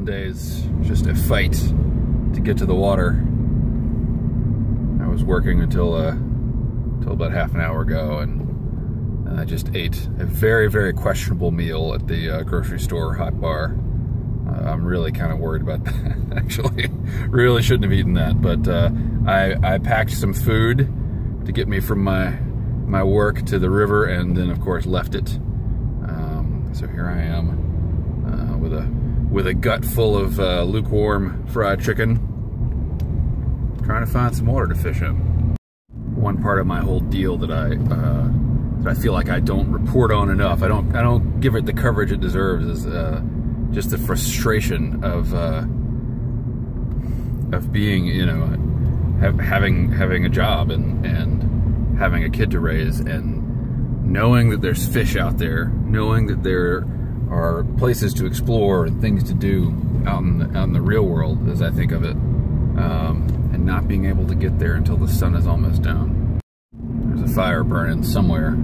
days, just a fight to get to the water. I was working until about half an hour ago, and I just ate a very, very questionable meal at the grocery store hot bar. I'm really kind of worried about that, actually. Really shouldn't have eaten that, but I packed some food to get me from my work to the river, and then of course left it. So here I am with a gut full of lukewarm fried chicken, trying to find some water to fish in. One part of my whole deal that I feel like I don't report on enough, I don't give it the coverage it deserves, is just the frustration of being, you know, having a job and having a kid to raise, and knowing that there's fish out there, knowing that there are places to explore and things to do out in the real world, as I think of it, and not being able to get there until the sun is almost down. There's a fire burning somewhere.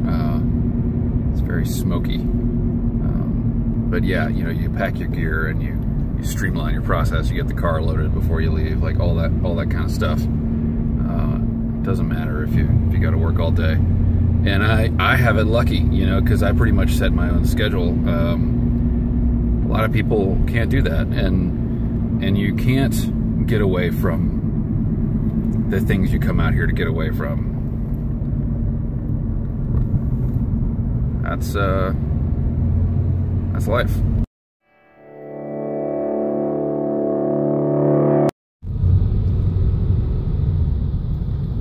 It's very smoky. But yeah, you know, you pack your gear and you streamline your process. You get the car loaded before you leave, like all that kind of stuff. It doesn't matter if you got to work all day. And I have it lucky, you know, because I pretty much set my own schedule. A lot of people can't do that, and you can't get away from the things you come out here to get away from. That's life.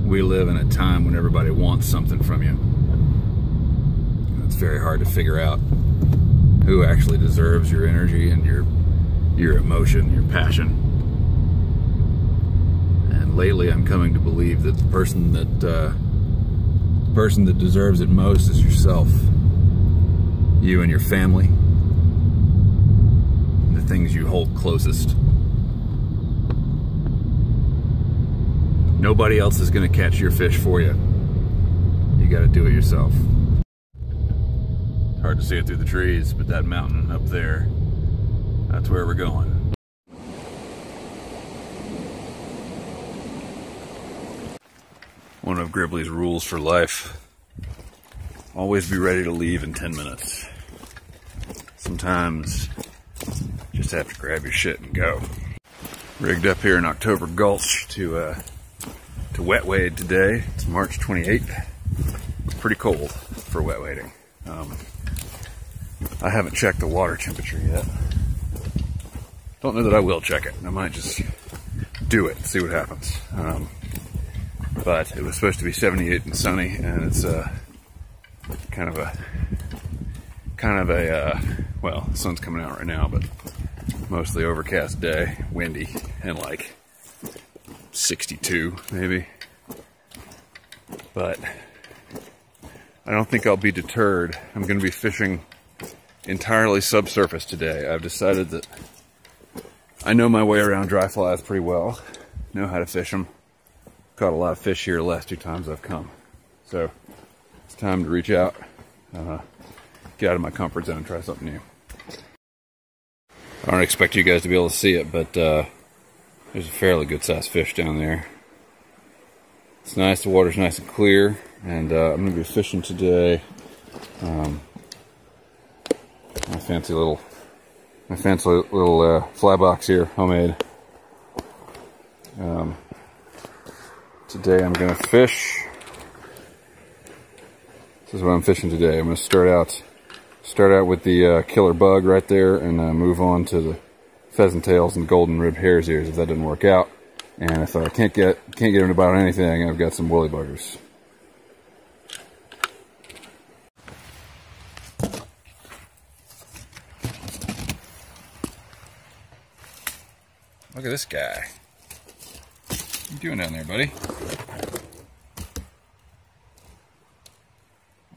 We live in a time when everybody wants something from you. It's very hard to figure out who actually deserves your energy and your emotion, your passion. And lately I'm coming to believe that the person that deserves it most is yourself. You and your family. And the things you hold closest. Nobody else is going to catch your fish for you. You got to do it yourself. It's hard to see it through the trees, but that mountain up there, that's where we're going. One of Gribbly's rules for life: always be ready to leave in 10 minutes. Sometimes you just have to grab your shit and go. Rigged up here in October Gulch to wet wade today. It's March 28th. It's pretty cold for wet wading. I haven't checked the water temperature yet. Don't know that I will check it. I might just do it, see what happens. But it was supposed to be 78 and sunny, and it's kind of a well, the sun's coming out right now, but mostly overcast day, windy, and like 62 maybe. But I don't think I'll be deterred. I'm going to be fishing entirely subsurface today. I've decided that I know my way around dry flies pretty well, know how to fish them. Caught a lot of fish here the last 2 times I've come. So it's time to reach out, get out of my comfort zone and try something new. I don't expect you guys to be able to see it, but there's a fairly good sized fish down there. It's nice, the water's nice and clear, and I'm going to be fishing today. My fancy little fly box here, homemade. Today I'm going to fish. This is what I'm fishing today. I'm going to start out with the killer bug right there, and move on to the pheasant tails and golden ribbed hare's ears if that didn't work out. And if I can't get them to bite on anything, I've got some woolly buggers. Look at this guy. What you doing down there, buddy?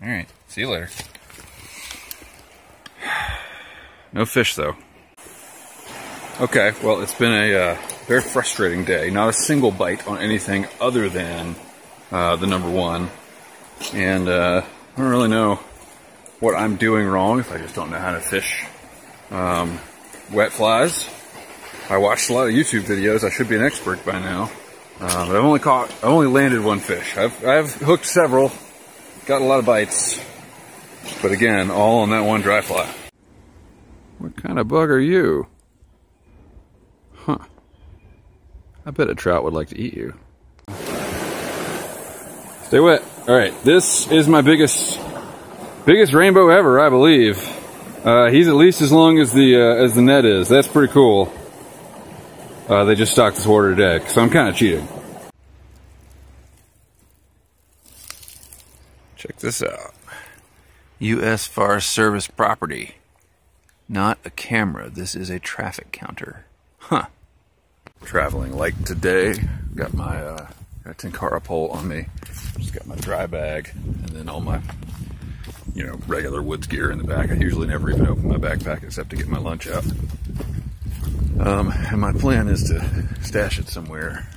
Alright, see you later. No fish though. Okay, well, it's been a very frustrating day. Not a single bite on anything other than the number one. And I don't really know what I'm doing wrong, if I just don't know how to fish wet flies. I watched a lot of YouTube videos. I should be an expert by now. But I've only landed one fish. I've hooked several, got a lot of bites. But again, all on that one dry fly. What kind of bug are you? Huh. I bet a trout would like to eat you. Stay wet. All right, this is my biggest rainbow ever, I believe. He's at least as long as the net is. That's pretty cool. They just stocked this water today, so I'm kind of cheating. Check this out. U.S. Forest Service property. Not a camera. This is a traffic counter. Huh. Traveling like today. Got my got a Tenkara pole on me. Just got my dry bag and then all my, you know, regular woods gear in the back. I usually never even open my backpack except to get my lunch out. And my plan is to stash it somewhere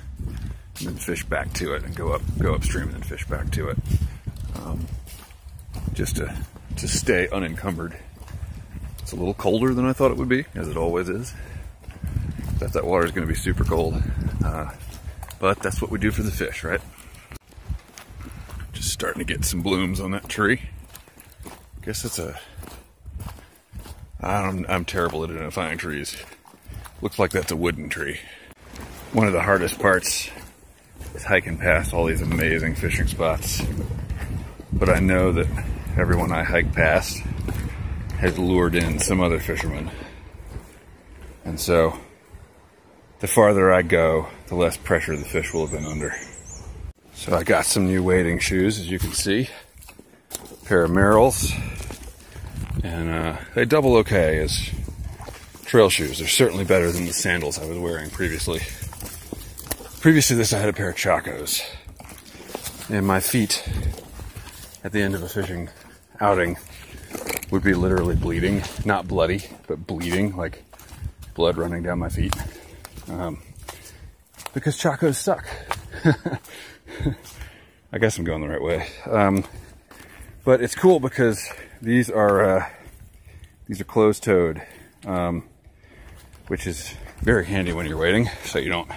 and then fish back to it and go upstream and then fish back to it. Just to stay unencumbered. It's a little colder than I thought it would be, as it always is. That water is going to be super cold. But that's what we do for the fish, right? Just starting to get some blooms on that tree. I guess it's I'm terrible at identifying trees. Looks like that's a wooden tree. One of the hardest parts is hiking past all these amazing fishing spots. But I know that everyone I hike past has lured in some other fisherman. And so, the farther I go, the less pressure the fish will have been under. So I got some new wading shoes, as you can see. A pair of Merrells. And they double okay as trail shoes. They're certainly better than the sandals I was wearing previously. Previous to this, I had a pair of Chacos. And my feet, at the end of a fishing outing, would be literally bleeding. Not bloody, but bleeding, like blood running down my feet. Because Chacos suck. I guess I'm going the right way. But it's cool because these are closed-toed, which is very handy when you're wading, so you don't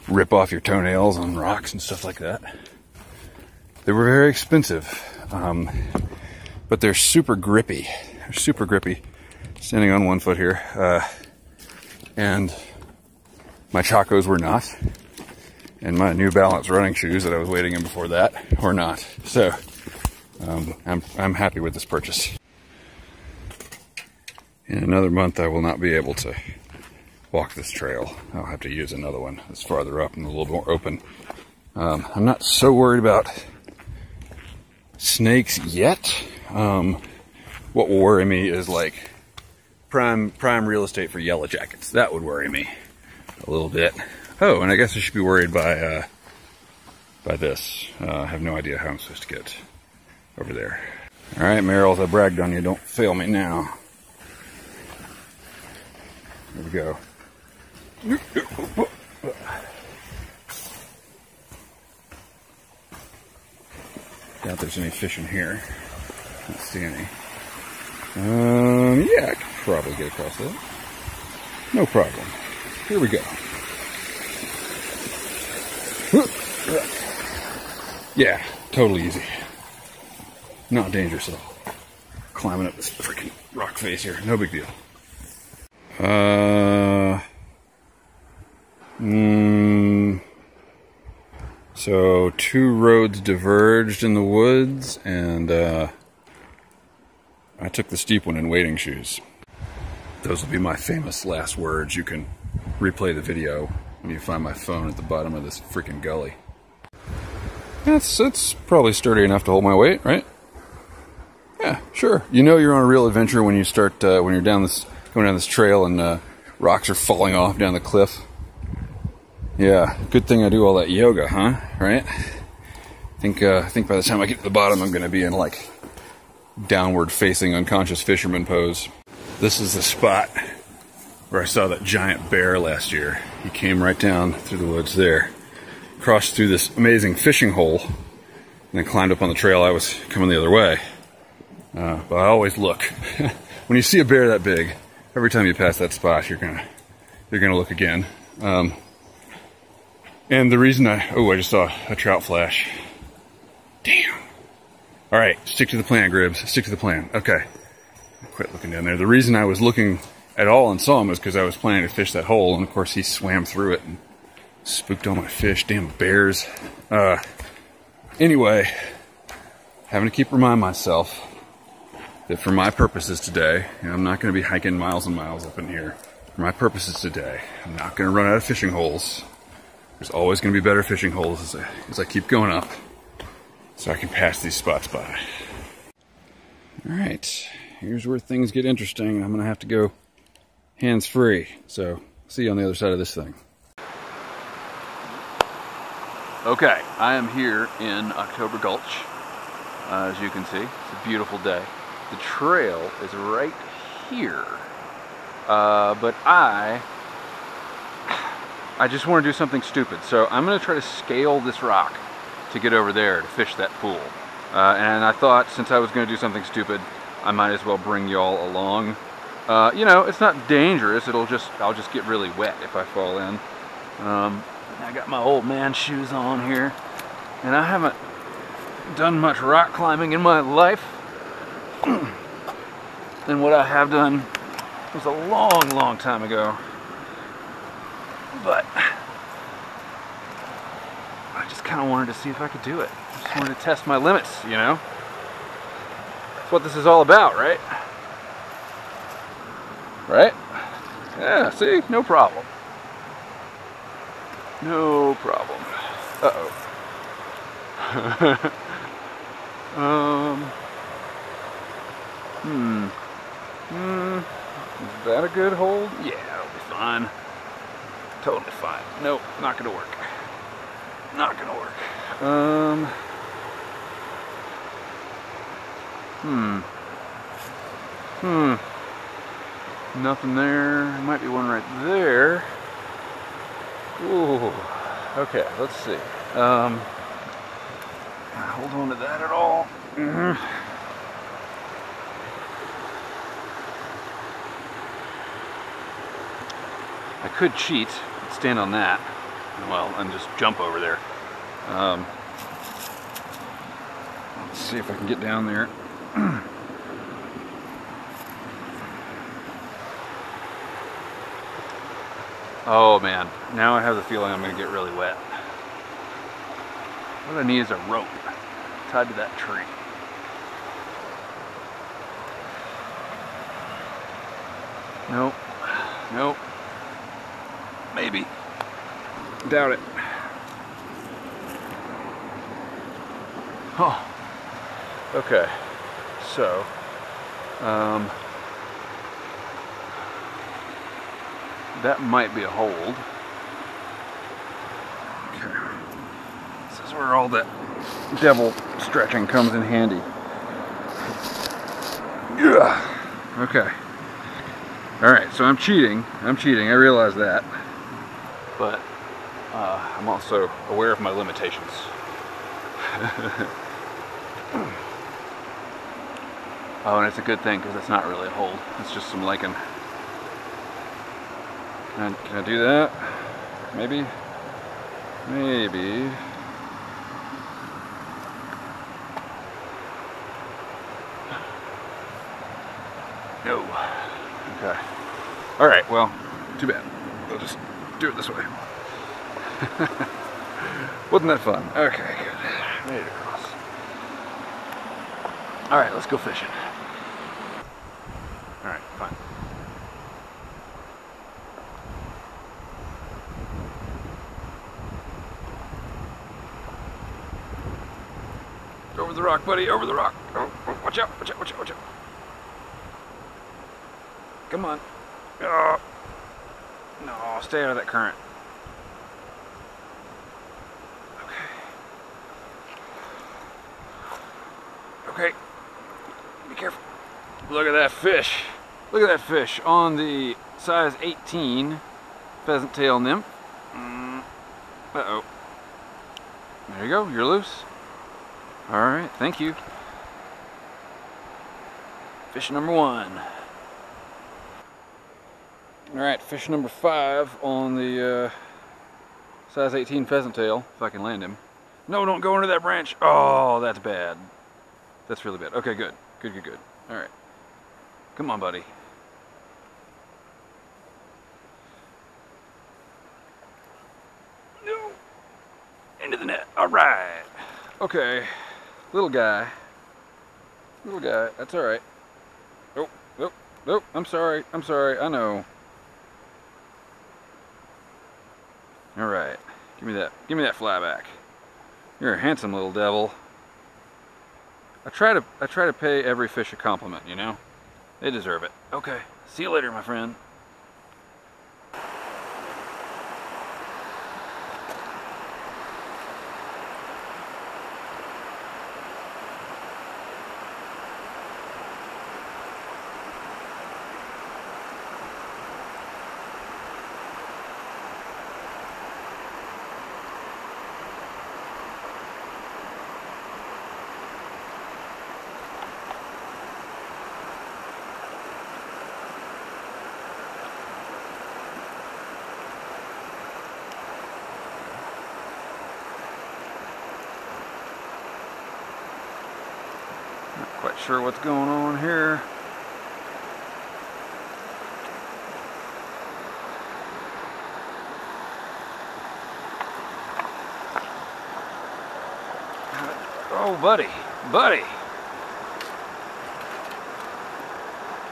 rip off your toenails on rocks and stuff like that. They were very expensive, but they're super grippy. They're super grippy. Standing on one foot here, and my Chacos were not, and my New Balance running shoes that I was wading in before that were not. So I'm happy with this purchase. In another month, I will not be able to walk this trail. I'll have to use another one that's farther up and a little more open. I'm not so worried about snakes yet. What will worry me is like prime real estate for yellow jackets. That would worry me a little bit. Oh, and I guess I should be worried by this. I have no idea how I'm supposed to get over there. All right, Merrells, I bragged on you. Don't fail me now. Here we go. Doubt there's any fish in here. Don't see any. Yeah, I could probably get across that. No problem. Here we go. Yeah, totally easy. Not dangerous at all. Climbing up this freaking rock face here. No big deal. So 2 roads diverged in the woods, and I took the steep one in wading shoes. Those will be my famous last words. You can replay the video when you find my phone at the bottom of this freaking gully. It's probably sturdy enough to hold my weight, right? Yeah, sure. You know you're on a real adventure when you start when you're going down this trail and rocks are falling off down the cliff. Yeah, good thing I do all that yoga, huh? Right? I think by the time I get to the bottom, I'm going to be in like downward facing unconscious fisherman pose. This is the spot where I saw that giant bear last year. He came right down through the woods there, crossed through this amazing fishing hole, and then climbed up on the trail I was coming the other way. But I always look. When you see a bear that big, every time you pass that spot, you're gonna they're gonna look again. And the reason I just saw a trout flash. Damn. All right, stick to the plan, Gribbs. Stick to the plan. Okay. Quit looking down there. The reason I was looking at all and saw him was because I was planning to fish that hole, and of course he swam through it and spooked all my fish. Damn bears. Anyway, having to keep reminding myself that for my purposes today, and I'm not going to be hiking miles and miles up in here. For my purposes today, I'm not going to run out of fishing holes. There's always going to be better fishing holes as I keep going up, so I can pass these spots by. All right, here's where things get interesting. I'm going to have to go hands-free. So, see you on the other side of this thing. Okay, I am here in October Gulch. As you can see, it's a beautiful day. The trail is right here. But I just want to do something stupid. So I'm going to try to scale this rock to get over there to fish that pool. And I thought, since I was going to do something stupid, I might as well bring y'all along. You know, it's not dangerous. I'll just get really wet if I fall in. I got my old man shoes on here, and I haven't done much rock climbing in my life. And what I have done was a long, long time ago. But I just kind of wanted to see if I could do it. I just wanted to test my limits, you know? That's what this is all about, right? Right? Yeah, see? No problem. No problem. Uh-oh. Is that a good hold? Yeah, it'll be fine. Totally fine. Nope, not gonna work. Not gonna work. Nothing there. Might be one right there. Ooh. Okay, let's see. Hold on to that at all. I could cheat, stand on that, well, and just jump over there. Let's see if I can get down there. Oh man, now I have the feeling I'm going to get really wet. What I need is a rope tied to that tree. Nope. Nope. Maybe. Doubt it. Oh. Okay. So, that might be a hold. Okay. This is where all that devil stretching comes in handy. Yeah. Okay. Alright, so I'm cheating. I realize that. But I'm also aware of my limitations. Oh, and it's a good thing because it's not really a hold. It's just some lichen. Can I do that? Maybe? Maybe. No. Okay. Alright, well, too bad. We'll just do it this way. Wasn't that fun? Okay, good. Ready to cross. Alright, let's go fishing. Alright, fine. Over the rock, buddy, over the rock. Oh, watch out, watch out, watch out, watch out. Come on. Oh. No, stay out of that current. Okay. Be careful. Look at that fish. Look at that fish on the size 18 pheasant tail nymph. Uh-oh. There you go, you're loose. Alright, thank you. Fish number one. Alright, fish number 5 on the size 18 pheasant tail, if I can land him. No, don't go under that branch. Oh, that's bad. That's really bad. Okay, good. Good, good, good. Alright. Come on, buddy. No. Into the net. Alright. Okay. Little guy. Little guy. That's alright. Oh, oh, oh. I'm sorry. I'm sorry. I know. Alright. Give me that. Give me that fly back. You're a handsome little devil. I try to pay every fish a compliment, you know? They deserve it. Okay. See you later, my friend. Quite sure what's going on here. Oh, buddy, buddy.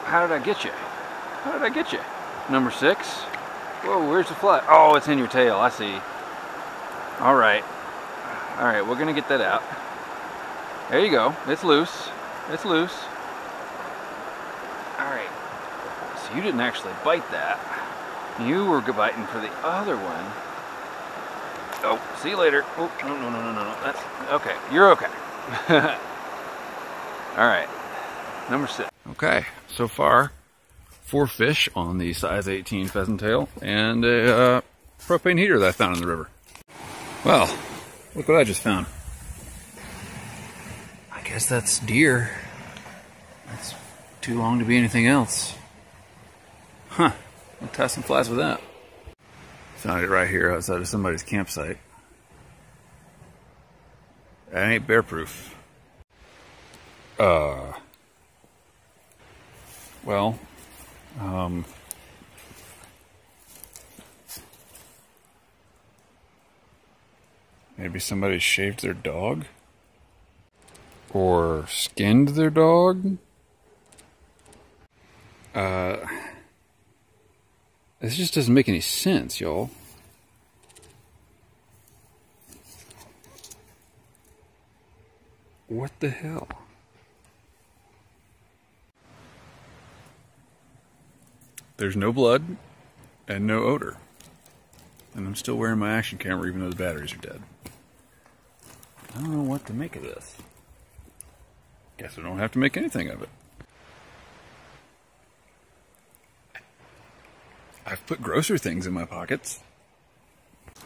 How did I get you? How did I get you? Number 6. Whoa, where's the fly? Oh, it's in your tail. I see. All right. All right, we're gonna get that out. There you go. It's loose. It's loose. Alright. So you didn't actually bite that. You were biting for the other one. Oh, see you later. Oh, no, no, no, no, no. That's okay. You're okay. Alright. Number 6. Okay. So far, 4 fish on the size 18 pheasant tail and a propane heater that I found in the river. Well, look what I just found. I guess that's deer. That's too long to be anything else. Huh. I'll test some flies with that. Found it right here outside of somebody's campsite. That ain't bear proof. Well, maybe somebody shaved their dog? Or skinned their dog? This just doesn't make any sense, y'all. What the hell? There's no blood and no odor. And I'm still wearing my action camera even though the batteries are dead. I don't know what to make of this. Guess I don't have to make anything of it. I've put grosser things in my pockets.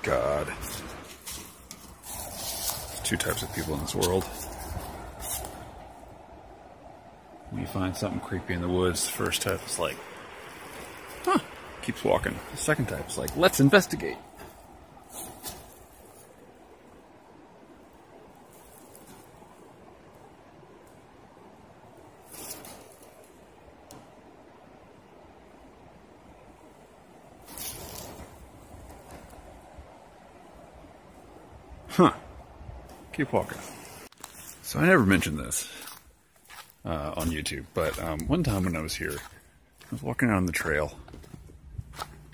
God. There's 2 types of people in this world. When you find something creepy in the woods, the first type is like, huh, keeps walking. The second type is like, let's investigate. Huh. Keep walking. So I never mentioned this on YouTube, but one time when I was here, I was walking out on the trail,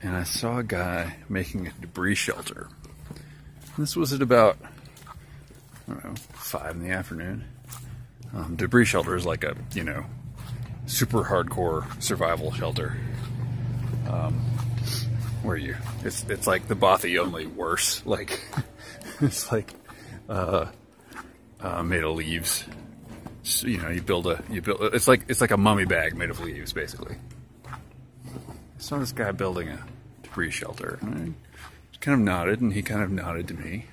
and I saw a guy making a debris shelter. And this was at about, I don't know, 5 in the afternoon. Debris shelter is like a, you know, super hardcore survival shelter. Where it's like the Bothy, only worse. Like, it's like made of leaves. So, you know, you build it's like a mummy bag made of leaves, basically. I saw this guy building a debris shelter, and I kind of nodded, and he kind of nodded to me.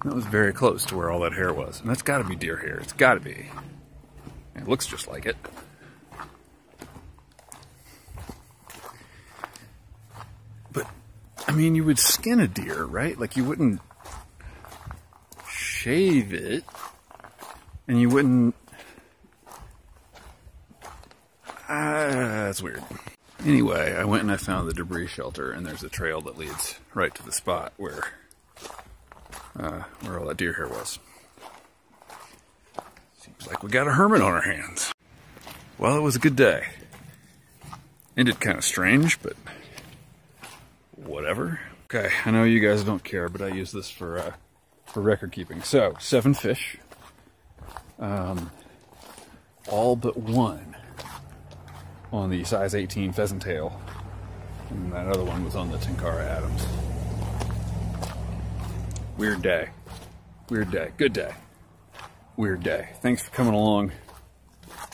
That was very close to where all that hair was, and that's got to be deer hair. It's got to be. It looks just like it. I mean, you would skin a deer, right? Like, you wouldn't shave it, and you wouldn't... That's weird. Anyway, I went and I found the debris shelter, and there's a trail that leads right to the spot where all that deer hair was. Seems like we got a hermit on our hands. Well, it was a good day. Ended kind of strange, but whatever. Okay, I know you guys don't care, but I use this for record keeping. So, 7 fish. All but one on the size 18 pheasant tail. And that other one was on the Tenkara Adams. Weird day. Weird day. Good day. Weird day. Thanks for coming along.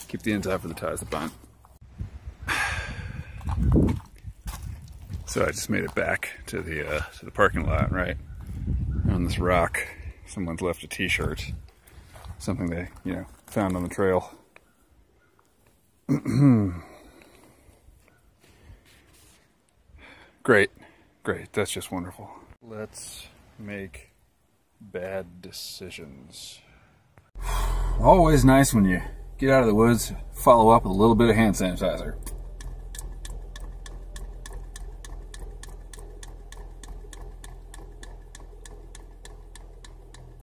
Keep the ends out for the ties that bind. So I just made it back to the parking lot, right? On this rock, someone's left a t-shirt. Something they, found on the trail. Great. Great. That's just wonderful. Let's make bad decisions. Always nice when you get out of the woods, follow up with a little bit of hand sanitizer.